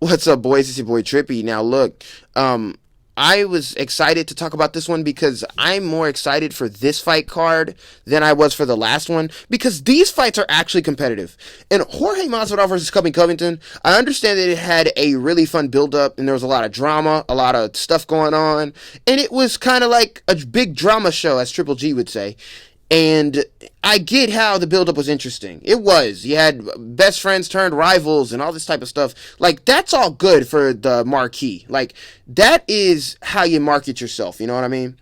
What's up, boys? It's your boy Trippy. Now, look, I was excited to talk about this one because I'm more excited for this fight card than I was for the last one because these fights are actually competitive. And Jorge Masvidal versus Colby Covington, I understand that it had a really fun build up and there was a lot of drama, a lot of stuff going on, and it was kind of like a big drama show, as Triple G would say. And I get how the buildup was interesting. It was. You had best friends turned rivals and all this type of stuff. Like, that's all good for the marquee. Like, that is how you market yourself. You know what I mean?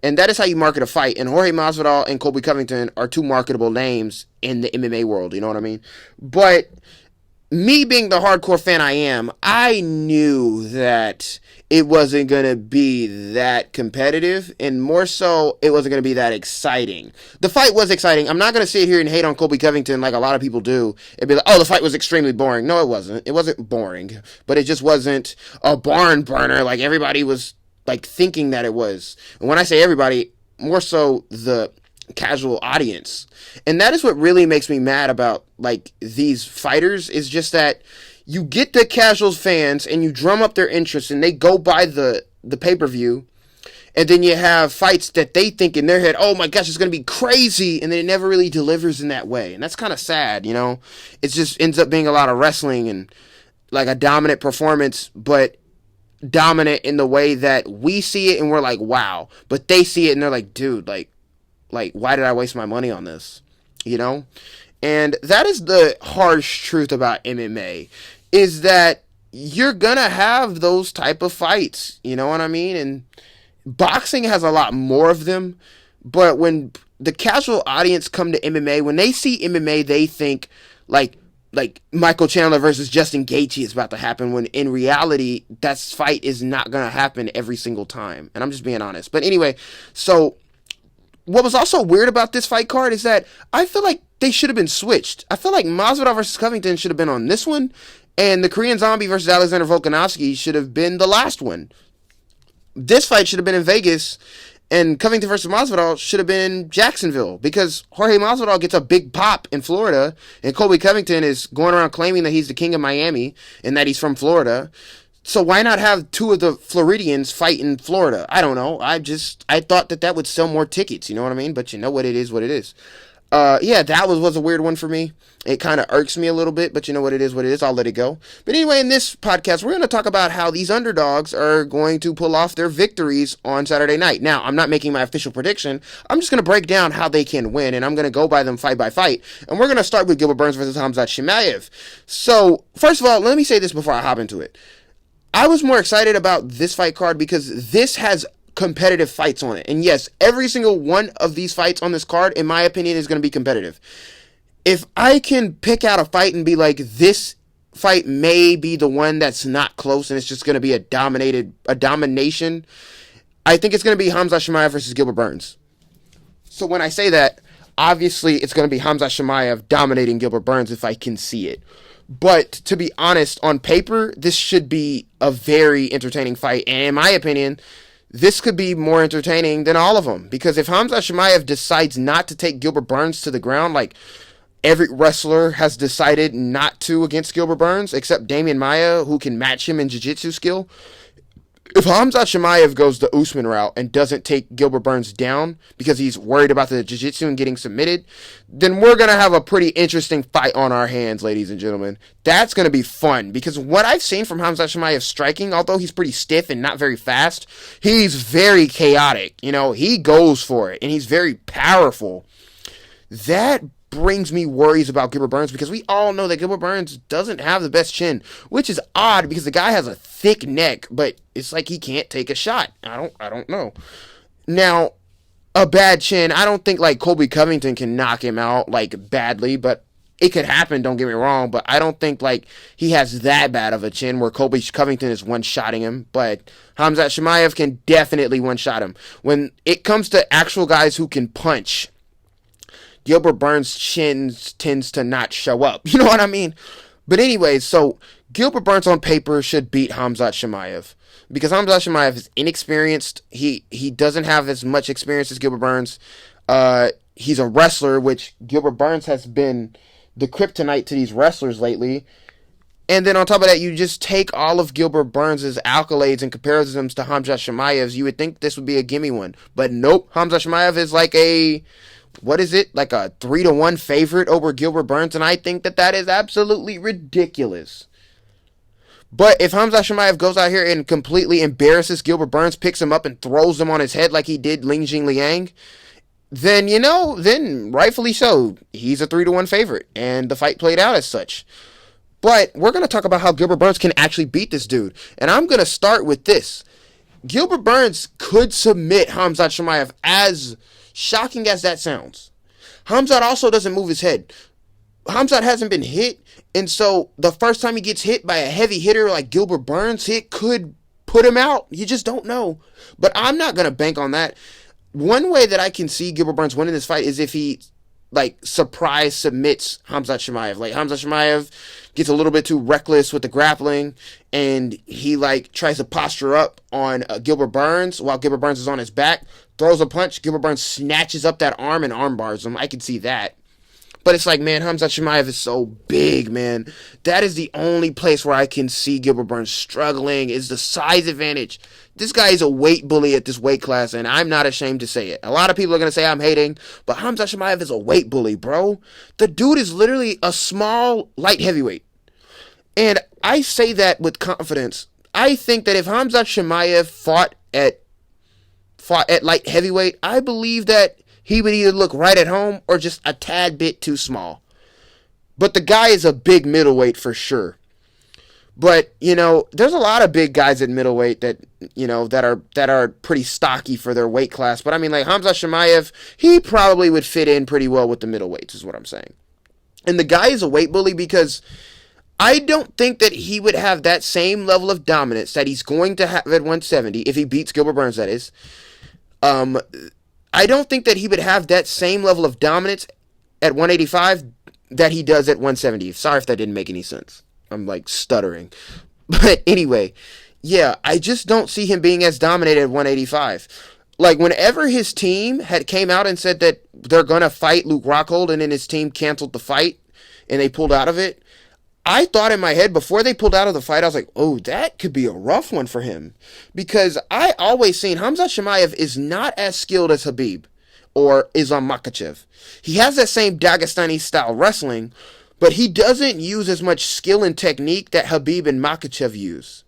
And that is how you market a fight. And Jorge Masvidal and Colby Covington are two marketable names in the MMA world. You know what I mean? But me being the hardcore fan I am, I knew that it wasn't going to be that competitive, and more so, it wasn't going to be that exciting. The fight was exciting. I'm not going to sit here and hate on Colby Covington like a lot of people do and be like, oh, the fight was extremely boring. No, it wasn't. It wasn't boring, but it just wasn't a barn burner like everybody was like thinking that it was. And when I say everybody, more so the casual audience. And that is what really makes me mad about like these fighters, is just that you get the casual fans and you drum up their interest and they go buy the pay-per-view, and then you have fights that they think in their head, oh my gosh, it's going to be crazy, and then it never really delivers in that way. And that's kind of sad, you know? It just ends up being a lot of wrestling and like a dominant performance, but dominant in the way that we see it and we're like, wow. But they see it and they're like, dude, like, why did I waste my money on this? You know? And that is the harsh truth about MMA, is that you're gonna have those type of fights. You know what I mean? And boxing has a lot more of them. But when the casual audience come to MMA, when they see MMA, they think like Michael Chandler versus Justin Gaethje is about to happen, when in reality, that fight is not gonna happen every single time. And I'm just being honest. But anyway, so what was also weird about this fight card is that I feel like they should have been switched. I feel like Masvidal versus Covington should have been on this one, and the Korean Zombie versus Alexander Volkanovski should have been the last one. This fight should have been in Vegas, and Covington versus Masvidal should have been in Jacksonville, because Jorge Masvidal gets a big pop in Florida, and Colby Covington is going around claiming that he's the king of Miami and that he's from Florida. So why not have two of the Floridians fight in Florida? I don't know. I thought that would sell more tickets. You know what I mean? But you know what it is, what it is. Yeah, that was a weird one for me. It kind of irks me a little bit, but you know what it is, what it is. I'll let it go. But anyway, in this podcast, we're going to talk about how these underdogs are going to pull off their victories on Saturday night. Now, I'm not making my official prediction. I'm just going to break down how they can win, and I'm going to go by them fight by fight. And we're going to start with Gilbert Burns versus Khamzat Chimaev. So, first of all, let me say this before I hop into it. I was more excited about this fight card because this has competitive fights on it. And yes, every single one of these fights on this card, in my opinion, is going to be competitive. If I can pick out a fight and be like, this fight may be the one that's not close and it's just going to be a domination, I think it's going to be Khamzat Chimaev versus Gilbert Burns. So when I say that, obviously it's going to be Khamzat Chimaev dominating Gilbert Burns if I can see it. But to be honest, on paper, this should be a very entertaining fight. And in my opinion, this could be more entertaining than all of them. Because if Khamzat Chimaev decides not to take Gilbert Burns to the ground, like every wrestler has decided not to against Gilbert Burns, except Damian Maia, who can match him in jiu-jitsu skill. If Khamzat Chimaev goes the Usman route and doesn't take Gilbert Burns down because he's worried about the jiu-jitsu and getting submitted, then we're going to have a pretty interesting fight on our hands, ladies and gentlemen. That's going to be fun, because what I've seen from Khamzat Chimaev striking, although he's pretty stiff and not very fast, he's very chaotic. You know, he goes for it, and he's very powerful. That brings me worries about Gilbert Burns, because we all know that Gilbert Burns doesn't have the best chin, which is odd because the guy has a thick neck, but it's like he can't take a shot. I don't know. Now, a bad chin, I don't think like Colby Covington can knock him out like badly, but it could happen, don't get me wrong, but I don't think like he has that bad of a chin where Colby Covington is one-shotting him, but Khamzat Chimaev can definitely one-shot him. When it comes to actual guys who can punch, Gilbert Burns' chin tends to not show up. You know what I mean? But anyways, so Gilbert Burns on paper should beat Khamzat Chimaev, because Khamzat Chimaev is inexperienced. He doesn't have as much experience as Gilbert Burns. He's a wrestler, which Gilbert Burns has been the kryptonite to these wrestlers lately. And then on top of that, you just take all of Gilbert Burns' accolades and compares them to Khamzat Chimaev's. You would think this would be a gimme one. But nope, Khamzat Chimaev is like a, what is it? Like a 3-1 favorite over Gilbert Burns. And I think that that is absolutely ridiculous. But if Khamzat Chimaev goes out here and completely embarrasses Gilbert Burns, picks him up and throws him on his head like he did Lingjing Liang, then, then rightfully so, he's a 3-1 favorite. And the fight played out as such. But we're going to talk about how Gilbert Burns can actually beat this dude. And I'm going to start with this. Gilbert Burns could submit Khamzat Chimaev, as shocking as that sounds. Khamzat also doesn't move his head. Khamzat hasn't been hit. And so the first time he gets hit by a heavy hitter like Gilbert Burns, it could put him out. You just don't know. But I'm not going to bank on that. One way that I can see Gilbert Burns winning this fight is if he surprise submits Khamzat Chimaev. Like, Khamzat Chimaev gets a little bit too reckless with the grappling, and he, tries to posture up on Gilbert Burns while Gilbert Burns is on his back, throws a punch, Gilbert Burns snatches up that arm and arm bars him. I can see that. But it's like, man, Khamzat Chimaev is so big, man. That is the only place where I can see Gilbert Burns struggling, is the size advantage. This guy is a weight bully at this weight class, and I'm not ashamed to say it. A lot of people are going to say I'm hating, but Khamzat Chimaev is a weight bully, bro. The dude is literally a small light heavyweight. And I say that with confidence. I think that if Khamzat Chimaev fought at light heavyweight, I believe that he would either look right at home or just a tad bit too small. But the guy is a big middleweight for sure. But, there's a lot of big guys at middleweight that, that are pretty stocky for their weight class. But I mean, like Khamzat Chimaev, he probably would fit in pretty well with the middleweights, is what I'm saying. And the guy is a weight bully because I don't think that he would have that same level of dominance that he's going to have at 170, if he beats Gilbert Burns, that is. I don't think that he would have that same level of dominance at 185 that he does at 170. Sorry if that didn't make any sense. I'm stuttering. But anyway, yeah, I just don't see him being as dominated at 185. Whenever his team had came out and said that they're going to fight Luke Rockhold, and then his team canceled the fight and they pulled out of it, I thought in my head, before they pulled out of the fight, I was like, oh, that could be a rough one for him. Because I always seen Khamzat Chimaev is not as skilled as Khabib or Islam Makhachev. He has that same Dagestani style wrestling, but he doesn't use as much skill and technique that Khabib and Makhachev use.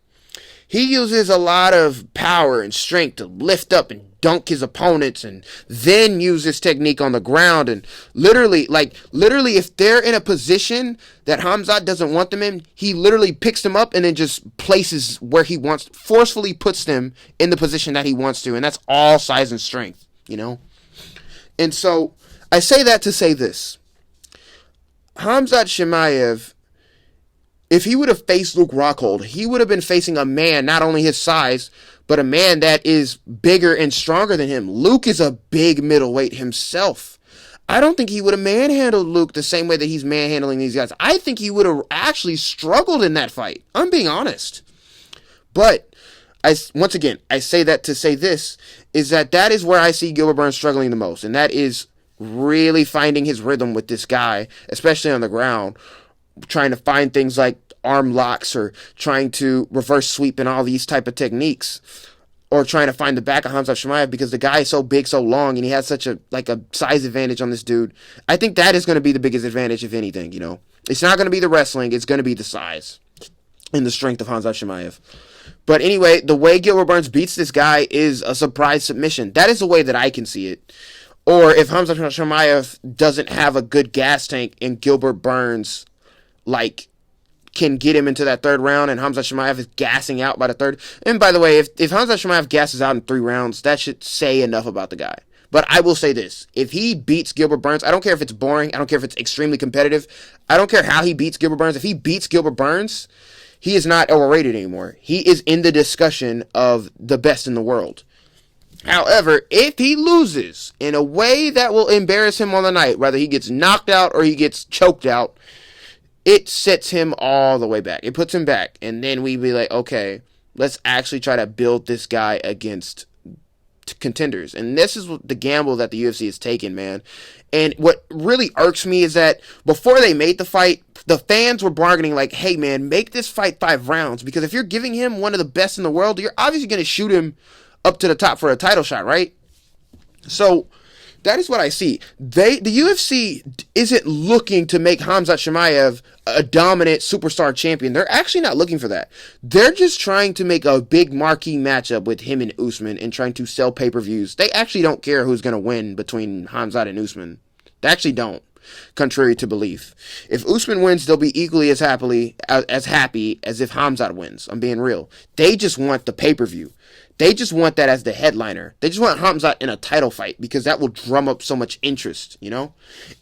He uses a lot of power and strength to lift up and dunk his opponents, and then use his technique on the ground. And literally, if they're in a position that Khamzat doesn't want them in, he literally picks them up and then just places where he wants, forcefully puts them in the position that he wants to. And that's all size and strength, And so I say that to say this. Khamzat Chimaev, if he would have faced Luke Rockhold, he would have been facing a man, not only his size, but a man that is bigger and stronger than him. Luke is a big middleweight himself. I don't think he would have manhandled Luke the same way that he's manhandling these guys. I think he would have actually struggled in that fight. I'm being honest. But, once again, I say that to say this, is that is where I see Gilbert Burns struggling the most. And that is really finding his rhythm with this guy, especially on the ground, trying to find things like arm locks or trying to reverse sweep and all these type of techniques, or trying to find the back of Khamzat Chimaev because the guy is so big, so long, and he has such a size advantage on this dude. I think that is going to be the biggest advantage, if anything. It's not going to be the wrestling, it's going to be the size and the strength of Khamzat Chimaev. But anyway, the way Gilbert Burns beats this guy is a surprise submission. That is the way that I can see it. Or if Khamzat Chimaev doesn't have a good gas tank and Gilbert Burns can get him into that third round, and Khamzat Chimaev is gassing out by the third. And by the way, if Khamzat Chimaev gasses out in 3 rounds, that should say enough about the guy. But I will say this. If he beats Gilbert Burns, I don't care if it's boring. I don't care if it's extremely competitive. I don't care how he beats Gilbert Burns. If he beats Gilbert Burns, he is not overrated anymore. He is in the discussion of the best in the world. However, if he loses in a way that will embarrass him on the night, whether he gets knocked out or he gets choked out, it sets him all the way back. It puts him back. And then we be like, okay, let's actually try to build this guy against contenders. And this is the gamble that the UFC has taken, man. And what really irks me is that before they made the fight, the fans were bargaining like, hey, man, make this fight 5 rounds. Because if you're giving him one of the best in the world, you're obviously going to shoot him up to the top for a title shot, right? So that is what I see. The UFC isn't looking to make Khamzat Chimaev a dominant superstar champion. They're actually not looking for that. They're just trying to make a big marquee matchup with him and Usman and trying to sell pay-per-views. They actually don't care who's going to win between Khamzat and Usman. They actually don't, contrary to belief. If Usman wins, they'll be equally as happy as if Khamzat wins. I'm being real. They just want the pay-per-view. They just want that as the headliner. They just want Khamzat in a title fight because that will drum up so much interest, you know?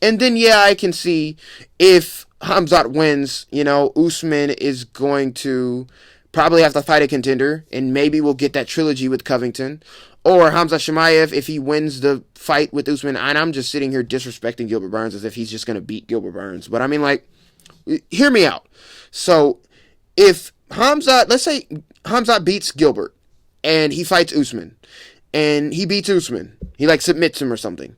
And then, yeah, I can see if Khamzat wins, you know, Usman is going to probably have to fight a contender, and maybe we'll get that trilogy with Covington. Or Khamzat Chimaev, if he wins the fight with Usman, and I'm just sitting here disrespecting Gilbert Burns as if he's just going to beat Gilbert Burns. But I mean, like, hear me out. So, if Khamzat, let's say Khamzat beats Gilbert, and he fights Usman, and he beats Usman, he like submits him or something,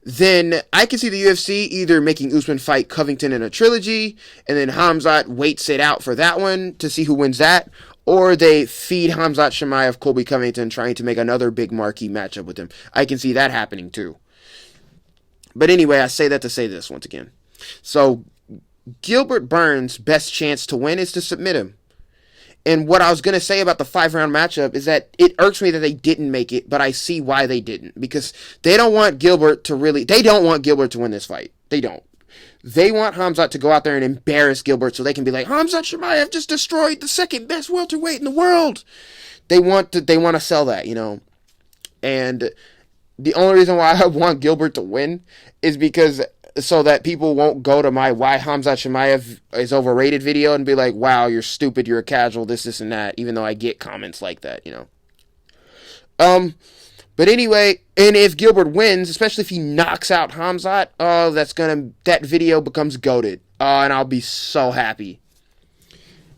then I can see the UFC either making Usman fight Covington in a trilogy, and then Khamzat waits it out for that one to see who wins that, or they feed Khamzat Chimaev Colby Covington trying to make another big marquee matchup with him. I can see that happening too. But anyway, I say that to say this once again. So Gilbert Burns' best chance to win is to submit him. And what I was going to say about the 5-round matchup is that it irks me that they didn't make it, but I see why they didn't. Because they don't want Gilbert to win this fight. They don't. They want Khamzat to go out there and embarrass Gilbert so they can be like, Khamzat Chimaev just destroyed the second best welterweight in the world. They want to sell that, you know. And the only reason why I want Gilbert to win is because so that people won't go to my why Khamzat Chimaev is overrated video and be like, wow, you're stupid, you're a casual, this and that, even though I get comments like that, you know. But anyway, and if Gilbert wins, especially if he knocks out Khamzat, that video becomes goated. And I'll be so happy.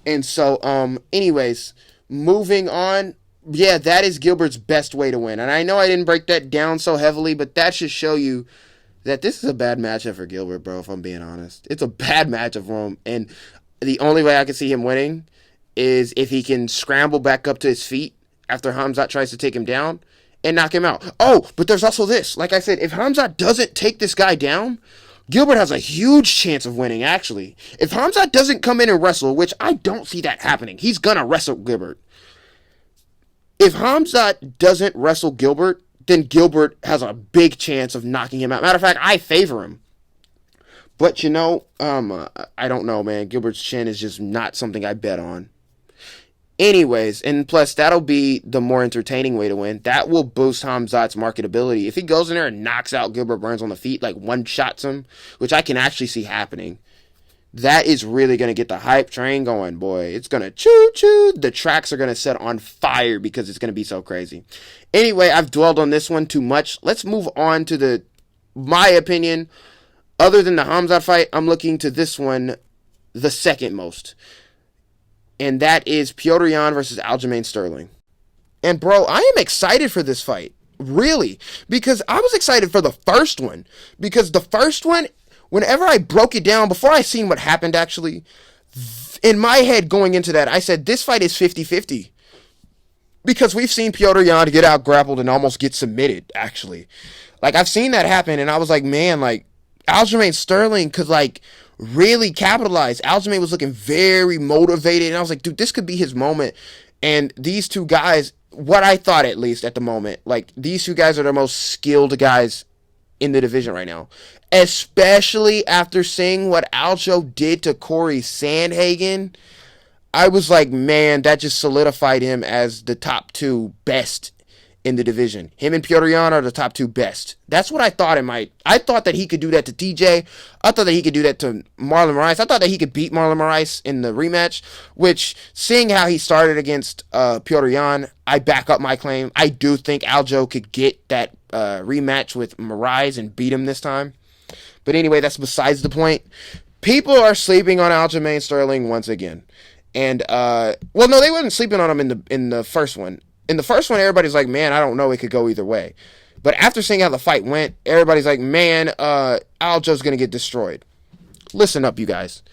And so, anyways, moving on. Yeah, that is Gilbert's best way to win. And I know I didn't break that down so heavily, but that should show you that this is a bad matchup for Gilbert, bro, if I'm being honest. It's a bad matchup for him. And the only way I can see him winning is if he can scramble back up to his feet after Khamzat tries to take him down and knock him out. Oh, but there's also this. Like I said, if Khamzat doesn't take this guy down, Gilbert has a huge chance of winning, actually. If Khamzat doesn't come in and wrestle, which I don't see that happening, he's gonna wrestle Gilbert. If Khamzat doesn't wrestle Gilbert, then Gilbert has a big chance of knocking him out. Matter of fact, I favor him. But, you know, I don't know, man. Gilbert's chin is just not something I bet on. Anyways, and plus, that'll be the more entertaining way to win. That will boost Khamzat's marketability. If he goes in there and knocks out Gilbert Burns on the feet, like one-shots him, which I can actually see happening, that is really going to get the hype train going, boy. It's going to choo-choo. The tracks are going to set on fire because it's going to be so crazy. Anyway, I've dwelled on this one too much. Let's move on to my opinion. Other than the Khamzat fight, I'm looking to this one the second most. And that is Petr Yan versus Aljamain Sterling. And bro, I am excited for this fight. Really. Because I was excited for the first one. Because the first one, whenever I broke it down, before I seen what happened actually, in my head going into that, I said this fight is 50-50. Because we've seen Petr Yan get out grappled and almost get submitted, actually. Like, I've seen that happen, and I was like, man, like, Aljamain Sterling could, like, really capitalize. Aljamain was looking very motivated, and I was like, dude, this could be his moment. And these two guys, what I thought at least at the moment, like, these two guys are the most skilled guys in the division right now. Especially after seeing what Aljo did to Corey Sandhagen, I was like, man, that just solidified him as the top 2 best in the division. Him and Petr Yan are the top 2 best. That's what I thought it might. I thought that he could do that to TJ. I thought that he could do that to Marlon Moraes. I thought that he could beat Marlon Moraes in the rematch, which, seeing how he started against Petr Yan, I back up my claim. I do think Aljo could get that rematch with Moraes and beat him this time. But anyway, that's besides the point. People are sleeping on Aljamain Sterling once again. And, well, no, they weren't sleeping on him in the first one. In the first one, everybody's like, man, I don't know, it could go either way. But after seeing how the fight went, everybody's like, man, Aljo's gonna get destroyed. Listen up, you guys.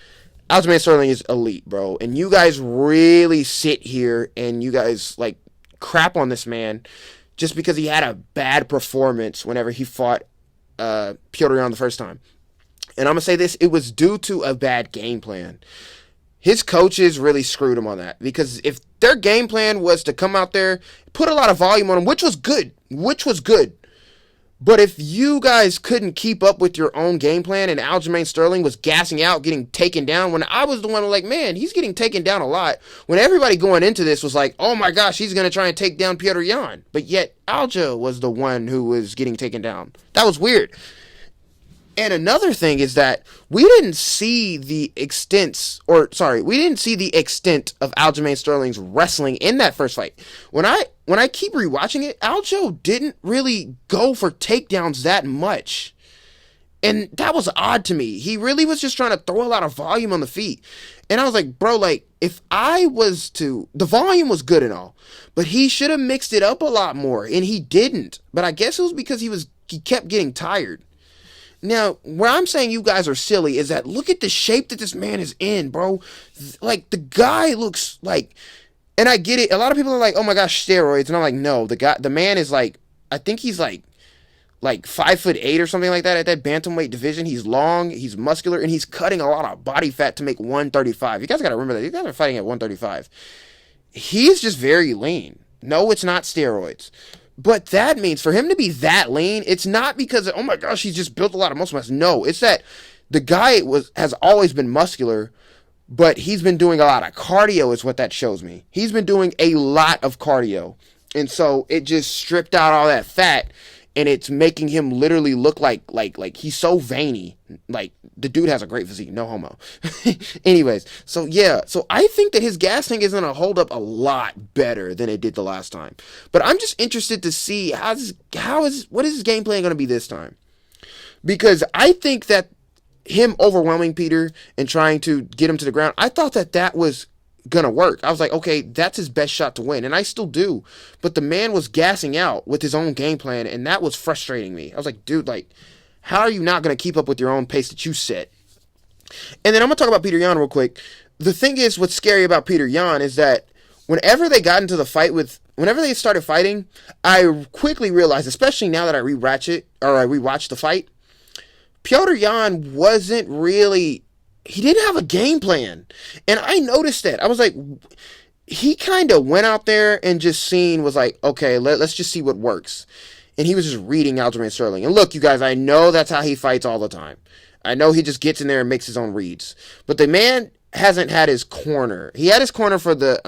Aljamain Sterling is elite, bro. And you guys really sit here and you guys, like, crap on this man just because he had a bad performance whenever he fought Petr Yan the first time. And I'm going to say this, it was due to a bad game plan. His coaches really screwed him on that. Because if their game plan was to come out there, put a lot of volume on him, which was good. But if you guys couldn't keep up with your own game plan and Aljamain Sterling was gassing out, getting taken down, when I was the one who like, man, he's getting taken down a lot. When everybody going into this was like, oh my gosh, he's going to try and take down Petr Yan. But yet Aljo was the one who was getting taken down. That was weird. And another thing is that we didn't see the extent of Aljamain Sterling's wrestling in that first fight. When I keep rewatching it, Aljo didn't really go for takedowns that much. And that was odd to me. He really was just trying to throw a lot of volume on the feet. And I was like, bro, like, if I was to... The volume was good and all, but he should have mixed it up a lot more, and he didn't. But I guess it was because he kept getting tired. Now, where I'm saying you guys are silly is that look at the shape that this man is in, bro. Like, the guy looks like... And I get it. A lot of people are like, oh my gosh, steroids. And I'm like, no, the man is like... I think he's like 5'8" or something like that at that bantamweight division. He's long, he's muscular, and he's cutting a lot of body fat to make 135. You guys got to remember that. You guys are fighting at 135. He's just very lean. No, it's not steroids. But that means for him to be that lean, it's not because, oh my gosh, he's just built a lot of muscle mass. No, it's that the guy has always been muscular, but he's been doing a lot of cardio is what that shows me. He's been doing a lot of cardio. And so it just stripped out all that fat, and it's making him literally look like he's so veiny. Like, the dude has a great physique, no homo. Anyways, so yeah, so I think that his gas tank is going to hold up a lot better than it did the last time. But I'm just interested to see what is his game plan going to be this time? Because I think that him overwhelming Peter and trying to get him to the ground, I thought that was gonna work. I was like, okay, that's his best shot to win, and I still do. But the man was gassing out with his own game plan, and that was frustrating me. I was like, dude, like, how are you not gonna keep up with your own pace that you set? And then I'm gonna talk about Petr Yan real quick. The thing is, what's scary about Petr Yan is that whenever they got into the fight whenever they started fighting, I quickly realized, especially now that I rewatched the fight, Petr Yan wasn't really... He didn't have a game plan. And I noticed that. I was like, he kind of went out there and just was like, okay, let's just see what works. And he was just reading Aljamain Sterling. And look, you guys, I know that's how he fights all the time. I know he just gets in there and makes his own reads. But the man hasn't had his corner. He had his corner for the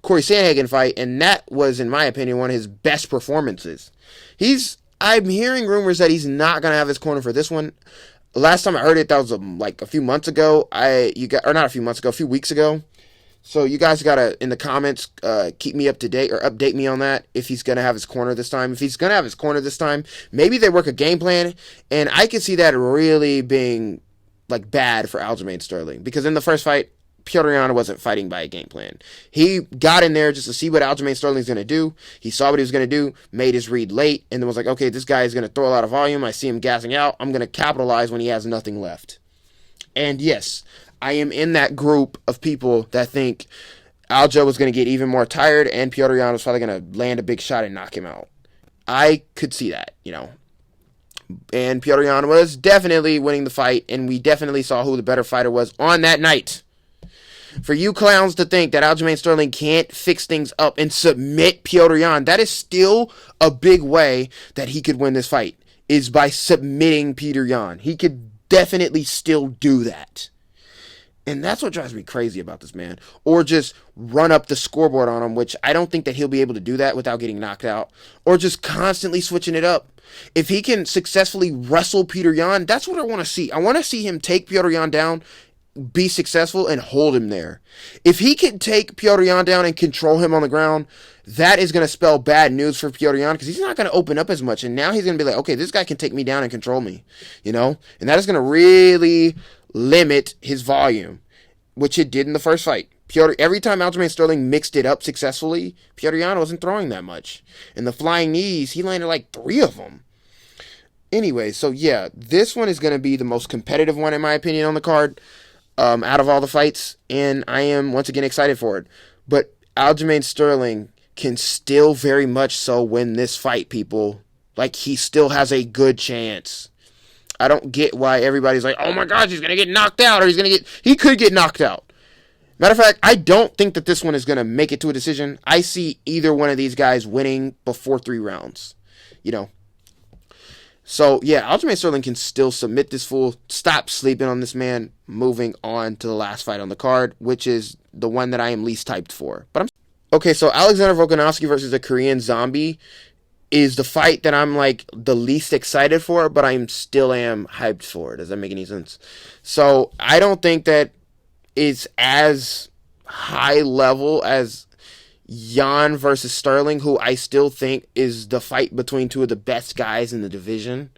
Corey Sandhagen fight, and that was, in my opinion, one of his best performances. I'm hearing rumors that he's not going to have his corner for this one. Last time I heard it, that was like a few months ago. A few weeks ago. So you guys gotta, in the comments, keep me up to date or update me on that if he's gonna have his corner this time. If he's gonna have his corner this time, maybe they work a game plan, and I could see that really being like bad for Aljamain Sterling, because in the first fight, Petr Yan wasn't fighting by a game plan. He got in there just to see what Aljamain Sterling's going to do. He saw what he was going to do, made his read late, and then was like, okay, this guy is going to throw a lot of volume. I see him gassing out. I'm going to capitalize when he has nothing left. And yes, I am in that group of people that think Aljo was going to get even more tired, and Petr Yan was probably going to land a big shot and knock him out. I could see that, And Petr Yan was definitely winning the fight, and we definitely saw who the better fighter was on that night. For you clowns to think that Aljamain Sterling can't fix things up and submit Petr Yan, that is still a big way that he could win this fight, is by submitting Petr Yan. He could definitely still do that. And that's what drives me crazy about this man. Or just run up the scoreboard on him, which I don't think that he'll be able to do that without getting knocked out. Or just constantly switching it up. If he can successfully wrestle Petr Yan, that's what I want to see. I want to see him take Petr Yan down, be successful, and hold him there. If he can take Petr Yan down and control him on the ground, that is going to spell bad news for Petr Yan, because he's not going to open up as much, and now he's going to be like, okay, this guy can take me down and control me, and that is going to really limit his volume, which it did in the first fight. Every time Aljamain Sterling mixed it up successfully, Petr Yan wasn't throwing that much. And the flying knees, he landed like 3 of them. Anyway, so yeah, this one is going to be the most competitive one in my opinion on the card out of all the fights, and I am once again excited for it. But Aljamain Sterling can still very much so win this fight, people. Like, he still has a good chance. I don't get why everybody's like, oh my gosh, he's going to get knocked out, or he could get knocked out. Matter of fact, I don't think that this one is going to make it to a decision. I see either one of these guys winning before 3 rounds. You know. So, yeah, Aljamain Sterling can still submit this fool. Stop sleeping on this man. Moving on to the last fight on the card, which is the one that I am least hyped for. Okay, so Alexander Volkanovski versus the Korean Zombie is the fight that I'm like the least excited for, but I still am hyped for. Does that make any sense? So, I don't think that it's as high level as Yan versus Sterling, who I still think is the fight between 2 of the best guys in the division,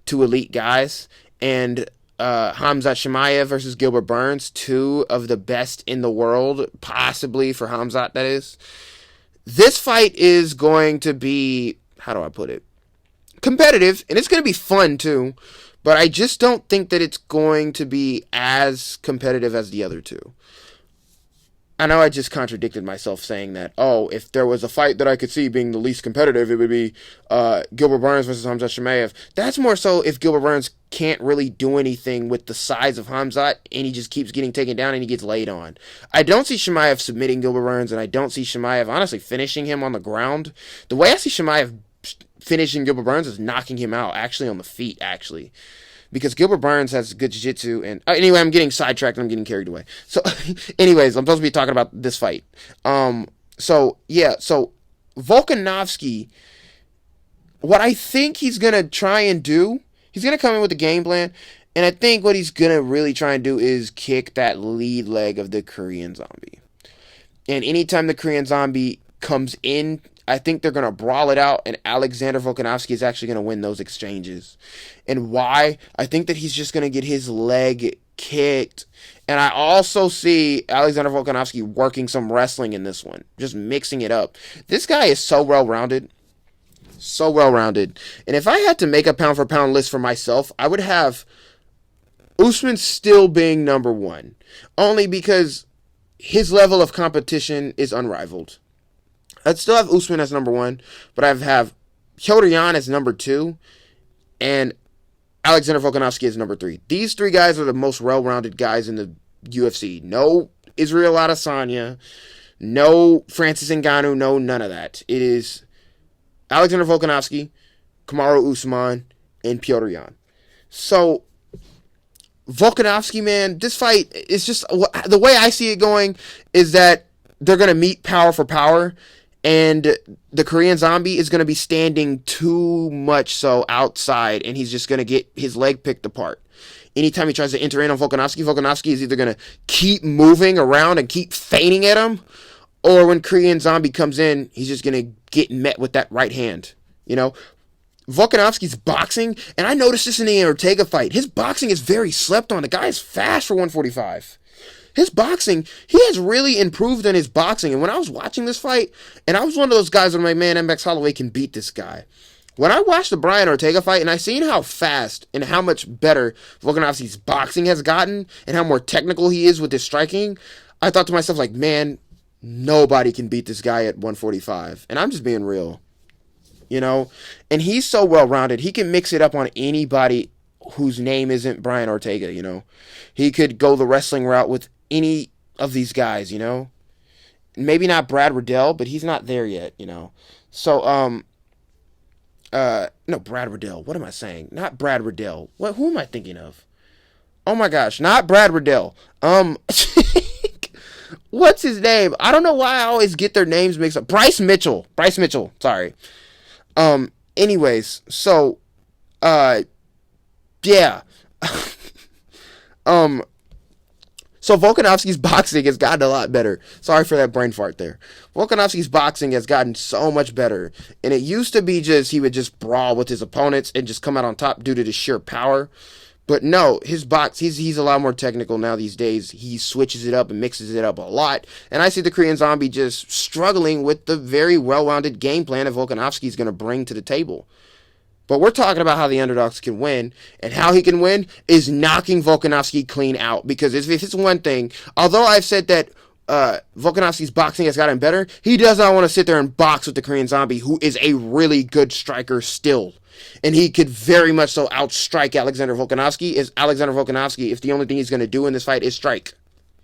2 elite guys, and Khamzat Chimaev versus Gilbert Burns, 2 of the best in the world, possibly for Khamzat, that is. This fight is going to be, how do I put it, competitive, and it's going to be fun too, but I just don't think that it's going to be as competitive as the other 2. I know I just contradicted myself saying that, oh, if there was a fight that I could see being the least competitive, it would be Gilbert Burns versus Khamzat Chimaev. That's more so if Gilbert Burns can't really do anything with the size of Khamzat, and he just keeps getting taken down and he gets laid on. I don't see Chimaev submitting Gilbert Burns, and I don't see Chimaev, honestly, finishing him on the ground. The way I see Chimaev finishing Gilbert Burns is knocking him out, actually on the feet, actually. Because Gilbert Burns has good jiu-jitsu, and anyway, I'm getting sidetracked and I'm getting carried away. So, anyways, I'm supposed to be talking about this fight. So Volkanovski, what I think he's gonna try and do, he's gonna come in with a game plan, and I think what he's gonna really try and do is kick that lead leg of the Korean Zombie. And anytime the Korean Zombie comes in, I think they're going to brawl it out, and Alexander Volkanovski is actually going to win those exchanges. And why? I think that he's just going to get his leg kicked. And I also see Alexander Volkanovski working some wrestling in this one, just mixing it up. This guy is so well-rounded. So well-rounded. And if I had to make a pound-for-pound list for myself, I would have Usman still being number 1. Only because his level of competition is unrivaled. I'd still have Usman as number 1, but I have Petr Yan as number 2, and Alexander Volkanovski as number 3. These 3 guys are the most well-rounded guys in the UFC. No Israel Adesanya, no Francis Ngannou, no none of that. It is Alexander Volkanovski, Kamaru Usman, and Petr Yan. So, Volkanovski, man, this fight is just, the way I see it going is that they're going to meet power for power, and the Korean Zombie is going to be standing too much so outside, and he's just going to get his leg picked apart. Anytime he tries to enter in on Volkanovski, Volkanovski is either going to keep moving around and keep feigning at him, or when Korean Zombie comes in, he's just going to get met with that right hand. You know, Volkanovski's boxing, and I noticed this in the Ortega fight, his boxing is very slept on. The guy is fast for 145. His boxing, he has really improved in his boxing. And when I was watching this fight, and I was one of those guys where I'm like, man, MX Holloway can beat this guy. When I watched the Brian Ortega fight, and I seen how fast and how much better Volkanovski's boxing has gotten, and how more technical he is with his striking, I thought to myself, like, man, nobody can beat this guy at 145. And I'm just being real. You know? And he's so well-rounded. He can mix it up on anybody whose name isn't Brian Ortega, you know? He could go the wrestling route with any of these guys, you know? Maybe not Brad Riddell, but he's not there yet, you know? So, no, Brad Riddell. What am I saying? Not Brad Riddell. Who am I thinking of? Oh my gosh, not Brad Riddell. What's his name? I don't know why I always get their names mixed up. Bryce Mitchell, sorry. Anyways, so, yeah. So Volkanovski's boxing has gotten a lot better. Sorry for that brain fart there. Volkanovski's boxing has gotten so much better. And it used to be just, he would just brawl with his opponents and just come out on top due to the sheer power. But no, his box, he's a lot more technical now these days. He switches it up and mixes it up a lot. And I see the Korean Zombie just struggling with the very well-rounded game plan that Volkanovski is going to bring to the table. But we're talking about how the underdogs can win, and how he can win is knocking Volkanovski clean out. Because if it's one thing, although I've said that Volkanovski's boxing has gotten better, he does not want to sit there and box with the Korean Zombie, who is a really good striker still. And he could very much so outstrike Alexander Volkanovski. If the only thing he's going to do in this fight is strike.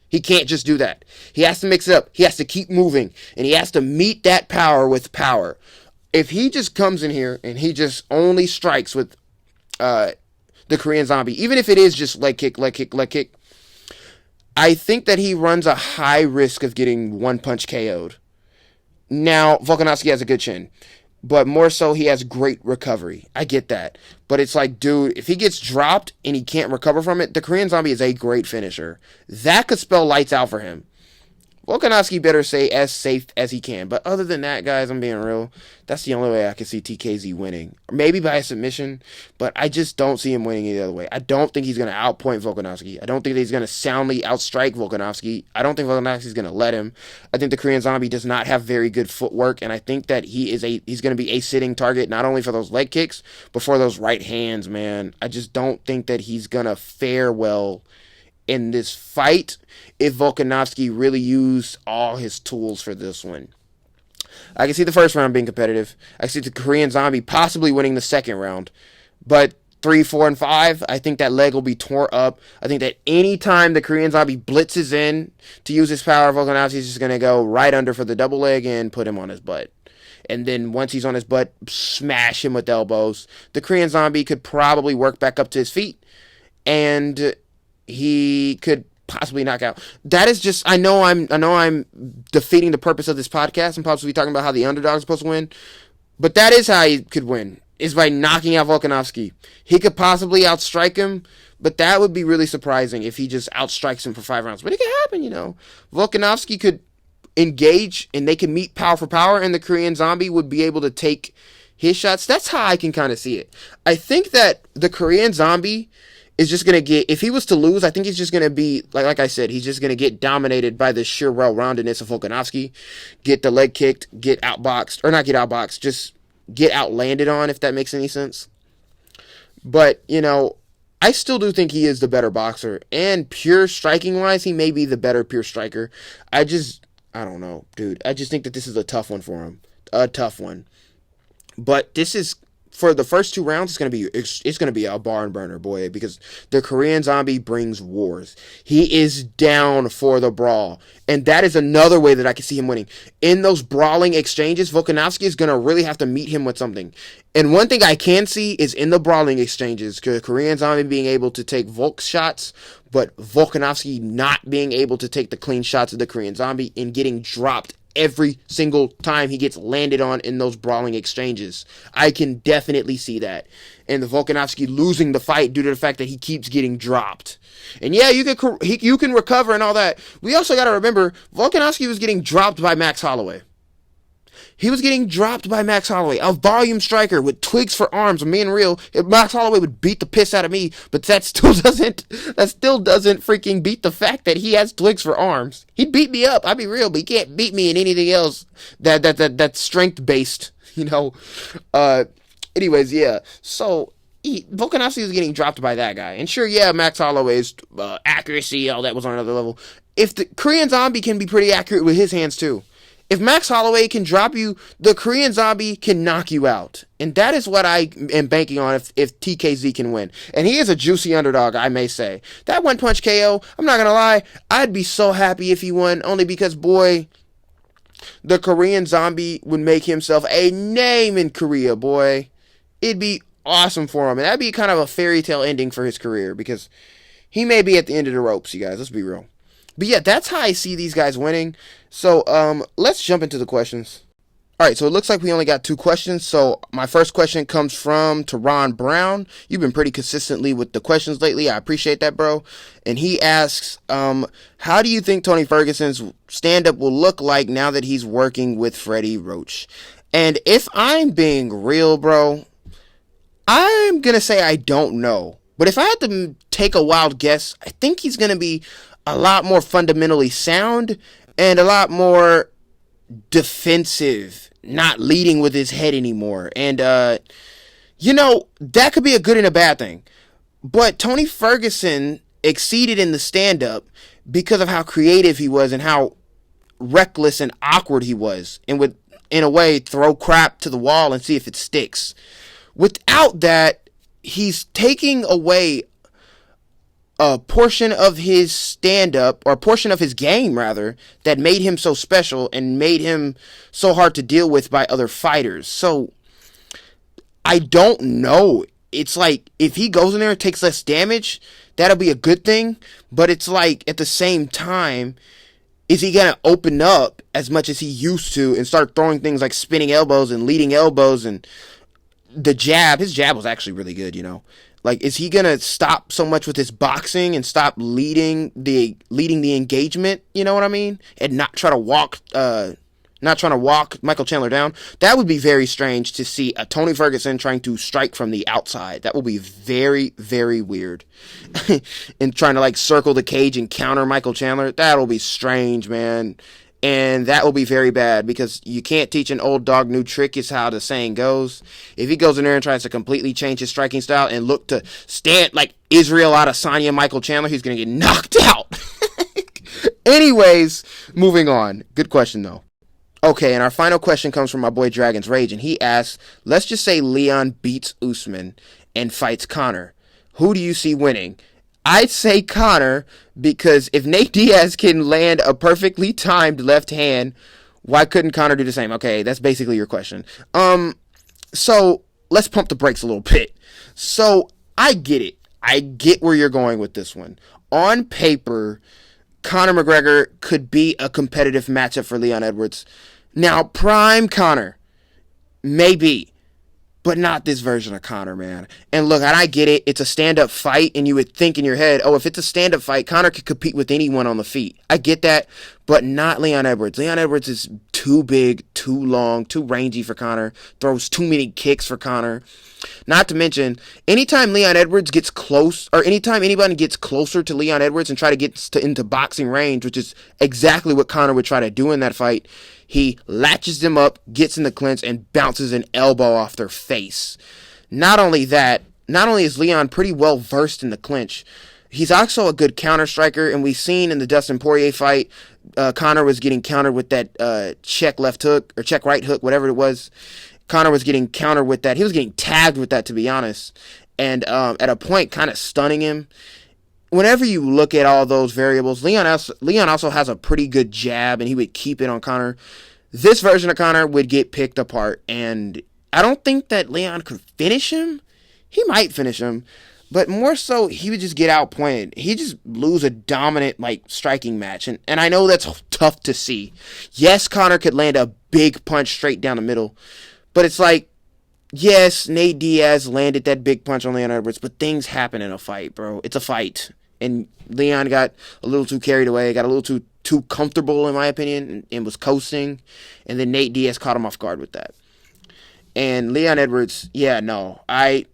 He can't just do that. He has to mix it up. He has to keep moving, and he has to meet that power with power. If he just comes in here and he just only strikes with the Korean Zombie, even if it is just leg kick, I think that he runs a high risk of getting one punch KO'd. Now, Volkanovski has a good chin, but more so he has great recovery. I get that. But it's like, dude, if he gets dropped and he can't recover from it, the Korean Zombie is a great finisher. That could spell lights out for him. Volkanovski better say as safe as he can. But other than that, guys, I'm being real. That's the only way I can see TKZ winning. Or maybe by a submission, but I just don't see him winning any other way. I don't think he's going to outpoint Volkanovski. I don't think that he's going to soundly outstrike Volkanovski. I don't think Volkanovski's going to let him. I think the Korean Zombie does not have very good footwork, and I think that he's going to be a sitting target not only for those leg kicks, but for those right hands, man. I just don't think that he's going to fare well in this fight if Volkanovski really used all his tools for this one. I can see the first round being competitive. I see the Korean Zombie possibly winning the second round. But 3, 4, and 5, I think that leg will be tore up. I think that anytime the Korean Zombie blitzes in to use his power, Volkanovski is just going to go right under for the double leg and put him on his butt. And then once he's on his butt, smash him with elbows. The Korean Zombie could probably work back up to his feet, and he could possibly knock out. That is just, I know I'm defeating the purpose of this podcast. I'm possibly talking about how the underdog is supposed to win, but that is how he could win, is by knocking out Volkanovski. He could possibly outstrike him, but that would be really surprising if he just outstrikes him for 5 rounds. But it could happen, you know. Volkanovski could engage, and they can meet power for power, and the Korean Zombie would be able to take his shots. That's how I can kind of see it. I think that the Korean Zombie is just going to get, if he was to lose, I think he's just going to be, like I said, he's just going to get dominated by the sheer well-roundedness of Volkanovski, get the leg kicked, get outboxed, or not get outboxed, just get outlanded on, if that makes any sense. But, you know, I still do think he is the better boxer, and pure striking-wise, he may be the better pure striker. I don't know, dude. I just think that this is a tough one for him. A tough one. But this is, for the first 2 rounds, it's gonna be a barn burner, boy, because the Korean Zombie brings wars. He is down for the brawl, and that is another way that I can see him winning. In those brawling exchanges, Volkanovski is gonna really have to meet him with something. And one thing I can see is in the brawling exchanges, the Korean Zombie being able to take Volk's shots, but Volkanovski not being able to take the clean shots of the Korean Zombie and getting dropped every single time he gets landed on in those brawling exchanges. I can definitely see that. And the Volkanovski losing the fight due to the fact that he keeps getting dropped. And yeah, you can recover and all that. We also got to remember, Volkanovski was getting dropped by Max Holloway. He was getting dropped by Max Holloway, a volume striker with twigs for arms. I'm being real. Max Holloway would beat the piss out of me, but that still doesn't freaking beat the fact that he has twigs for arms. He'd beat me up. I'll be real, but he can't beat me in anything else that's strength based, you know. Anyways, yeah. So Volkanovski was getting dropped by that guy, and sure, yeah, Max Holloway's accuracy, all that was on another level. If the Korean Zombie can be pretty accurate with his hands too. If Max Holloway can drop you, the Korean Zombie can knock you out. And that is what I am banking on if TKZ can win. And he is a juicy underdog, I may say. That one-punch KO, I'm not going to lie, I'd be so happy if he won, only because, boy, the Korean Zombie would make himself a name in Korea, boy. It'd be awesome for him. And that'd be kind of a fairy tale ending for his career, because he may be at the end of the ropes, you guys. Let's be real. But yeah, that's how I see these guys winning. So let's jump into the questions. All right, so it looks like we only got 2 questions. So my first question comes from Teron Brown. You've been pretty consistently with the questions lately. I appreciate that, bro. And he asks, how do you think Tony Ferguson's stand-up will look like now that he's working with Freddie Roach? And if I'm being real, bro, I'm going to say I don't know. But if I had to take a wild guess, I think he's going to be a lot more fundamentally sound and a lot more defensive, not leading with his head anymore. And, that could be a good and a bad thing. But Tony Ferguson exceeded in the stand-up because of how creative he was and how reckless and awkward he was, and would, in a way, throw crap to the wall and see if it sticks. Without that, he's taking away a portion of his stand-up, or a portion of his game, rather, that made him so special and made him so hard to deal with by other fighters. So, I don't know. It's like, if he goes in there and takes less damage, that'll be a good thing. But it's like, at the same time, is he going to open up as much as he used to and start throwing things like spinning elbows and leading elbows and the jab? His jab was actually really good, Like, is he gonna stop so much with his boxing and stop leading the engagement? You know what I mean? And not trying to walk Michael Chandler down. That would be very strange to see a Tony Ferguson trying to strike from the outside. That will be very, very weird. And trying to like circle the cage and counter Michael Chandler. That'll be strange, man. And that will be very bad, because you can't teach an old dog new trick, is how the saying goes. If he goes in there and tries to completely change his striking style and look to stand like Israel Adesanya Michael Chandler, he's going to get knocked out. Anyways, moving on. Good question, though. Okay, and our final question comes from my boy Dragon's Rage, and he asks, let's just say Leon beats Usman and fights Conor. Who do you see winning? I'd say Conor, because if Nate Diaz can land a perfectly timed left hand, why couldn't Conor do the same? Okay, that's basically your question. So let's pump the brakes a little bit. So I get it. I get where you're going with this one. On paper, Conor McGregor could be a competitive matchup for Leon Edwards. Now, prime Conor, maybe. But not this version of Conor, man. And look, I get it. It's a stand-up fight, and you would think in your head, oh, if it's a stand-up fight, Conor could compete with anyone on the feet. I get that, but not Leon Edwards. Leon Edwards is too big, too long, too rangy for Conor. Throws too many kicks for Conor. Not to mention, anytime Leon Edwards gets close, or anytime anybody gets closer to Leon Edwards and try to get into boxing range, which is exactly what Conor would try to do in that fight, he latches them up, gets in the clinch, and bounces an elbow off their face. Not only is Leon pretty well versed in the clinch, he's also a good counter striker, and we've seen in the Dustin Poirier fight, Conor was getting countered with that check left hook, or check right hook, whatever it was. Conor was getting countered with that. He was getting tagged with that, to be honest, and at a point kind of stunning him. Whenever you look at all those variables, Leon also has a pretty good jab, and he would keep it on Conor. This version of Conor would get picked apart, and I don't think that Leon could finish him. He might finish him, but more so, he would just get outpointed. He'd just lose a dominant, striking match, and I know that's tough to see. Yes, Conor could land a big punch straight down the middle, but it's like, yes, Nate Diaz landed that big punch on Leon Edwards, but things happen in a fight, bro. It's a fight. And Leon got a little too carried away, got a little too comfortable, in my opinion, and was coasting. And then Nate Diaz caught him off guard with that. And Leon Edwards, yeah, no. I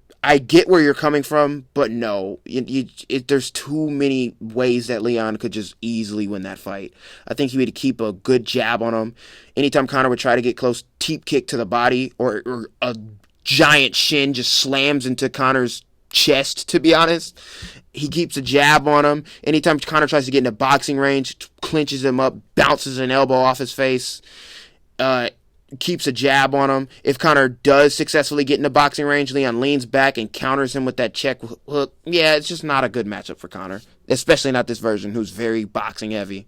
get where you're coming from, but no. There's too many ways that Leon could just easily win that fight. I think he would keep a good jab on him. Anytime Conor would try to get close, teep kick to the body, or a giant shin just slams into Conor's chest, to be honest. He keeps a jab on him. Anytime Conor tries to get into boxing range, clinches him up, bounces an elbow off his face, keeps a jab on him. If Conor does successfully get into boxing range, Leon leans back and counters him with that check hook. Yeah, it's just not a good matchup for Conor, especially not this version, who's very boxing heavy.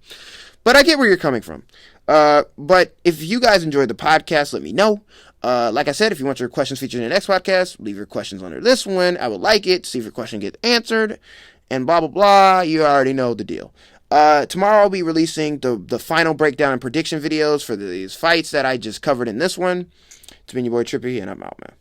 But I get where you're coming from. But if you guys enjoyed the podcast, let me know. Like I said, if you want your questions featured in the next podcast, leave your questions under this one. I would like it. See if your question gets answered. And blah, blah, blah. You already know the deal. Tomorrow I'll be releasing the final breakdown and prediction videos for these fights that I just covered in this one. It's been your boy Trippy, and I'm out, man.